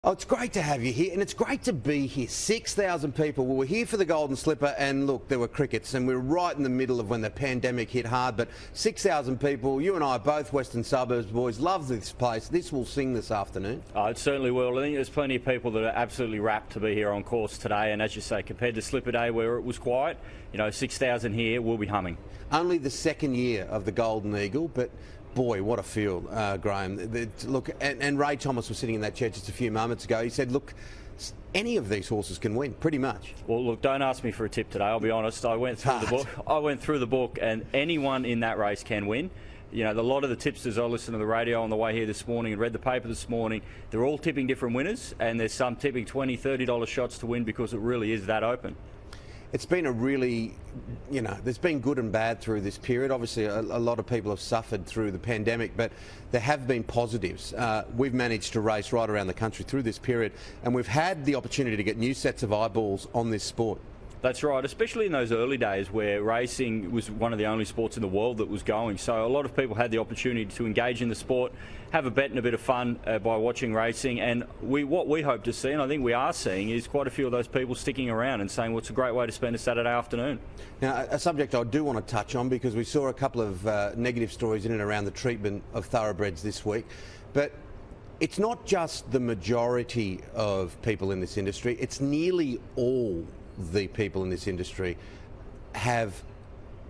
Oh, it's great to have you here, and it's great to be here. 6,000 people. We were here for the Golden Slipper, and look, there were crickets, and we were right in the middle of when the pandemic hit hard, but 6,000 people. You and I are both Western Suburbs boys. Love this place. This will sing this afternoon. Oh, it certainly will. I think there's plenty of people that are absolutely rapt to be here on course today, and as you say, compared to Slipper Day where it was quiet, 6,000 here will be humming. Only the second year of the Golden Eagle, but boy, what a field, Graeme. Look, and Ray Thomas was sitting in that chair just a few moments ago. He said, look, any of these horses can win, pretty much. Well, look, don't ask me for a tip today, I'll be honest. I went through the book, and anyone in that race can win. A lot of the tipsters, I listened to the radio on the way here this morning and read the paper this morning, they're all tipping different winners, and there's some tipping $20, $30 shots to win because it really is that open. It's been a really, there's been good and bad through this period. Obviously, a lot of people have suffered through the pandemic, but there have been positives. We've managed to race right around the country through this period, and we've had the opportunity to get new sets of eyeballs on this sport. That's right, especially in those early days where racing was one of the only sports in the world that was going. So a lot of people had the opportunity to engage in the sport, have a bet and a bit of fun by watching racing. And what we hope to see, and I think we are seeing, is quite a few of those people sticking around and saying, well, it's a great way to spend a Saturday afternoon. Now, a subject I do want to touch on, because we saw a couple of negative stories in and around the treatment of thoroughbreds this week. But it's not just the majority of people in this industry, it's nearly all the people in this industry have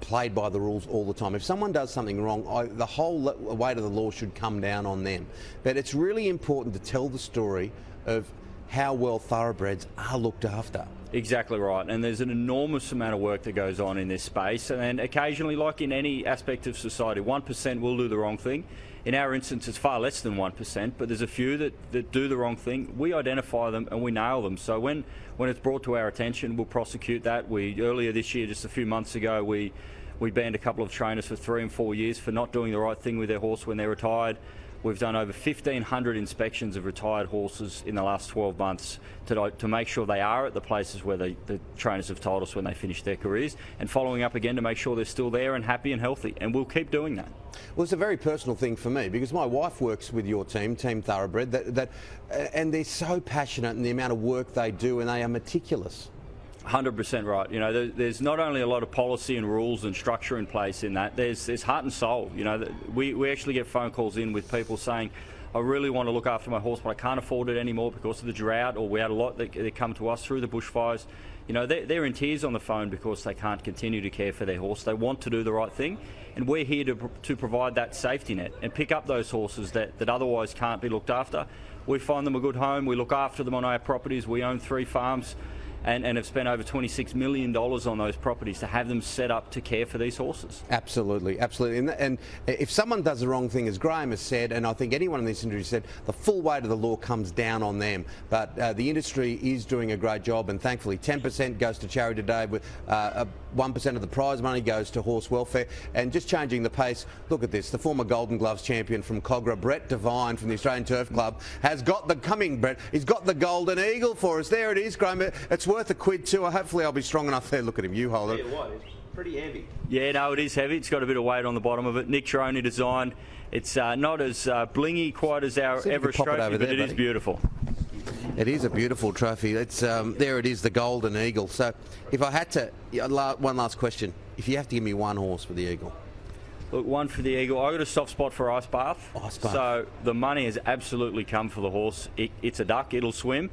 played by the rules all the time. If someone does something wrong, the whole weight of the law should come down on them. But it's really important to tell the story of how well thoroughbreds are looked after. Exactly right, and there's an enormous amount of work that goes on in this space, and occasionally, like in any aspect of society, 1% will do the wrong thing. In our instance, it's far less than 1%, but there's a few that do the wrong thing. We identify them and we nail them. So when it's brought to our attention, we'll prosecute that. Earlier this year, just a few months ago, we banned a couple of trainers for 3 and 4 years for not doing the right thing with their horse when they're retired. We've done over 1,500 inspections of retired horses in the last 12 months to make sure they are at the places where the trainers have told us when they finish their careers, and following up again to make sure they're still there and happy and healthy, and we'll keep doing that. Well, it's a very personal thing for me, because my wife works with your team, Team Thoroughbred, and they're so passionate in the amount of work they do, and they are meticulous. 100% right. There's not only a lot of policy and rules and structure in place in that, there's heart and soul. We actually get phone calls in with people saying, I really want to look after my horse, but I can't afford it anymore because of the drought, or we had a lot that come to us through the bushfires. They're in tears on the phone because they can't continue to care for their horse. They want to do the right thing, and we're here to provide that safety net and pick up those horses that otherwise can't be looked after. We find them a good home. We look after them on our properties. We own 3 farms. And have spent over $26 million on those properties to have them set up to care for these horses. Absolutely, absolutely. And if someone does the wrong thing, as Graeme has said, and I think anyone in this industry said, the full weight of the law comes down on them. But the industry is doing a great job, and thankfully 10% goes to charity today, with 1% of the prize money goes to horse welfare. And just changing the pace, look at this, the former Golden Gloves champion from Cogra, Brett Devine from the Australian Turf Club, has got he's got the Golden Eagle for us. There it is, Graeme. It's worth a quid too. Hopefully I'll be strong enough there. Look at him, you hold it. It's pretty heavy. Yeah, no, it is heavy. It's got a bit of weight on the bottom of it. Nick Troni design. It's not as blingy quite as our Everest trophy, but it is beautiful. It is a beautiful trophy. It's there it is, the Golden Eagle. So if I had to, one last question. If you have to give me one horse for the Eagle. Look, one for the Eagle. I've got a soft spot for Ice Bath. Ice Bath. So the money has absolutely come for the horse. It's a duck. It'll swim.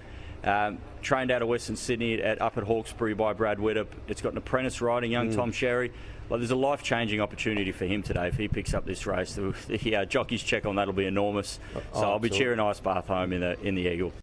Trained out of Western Sydney up at Hawkesbury by Brad Widdop. It's got an apprentice riding, young Tom Sherry. Well, there's a life-changing opportunity for him today if he picks up this race. The jockey's check on that will be enormous. So I'll be cheering Ice Bath home in the Eagle.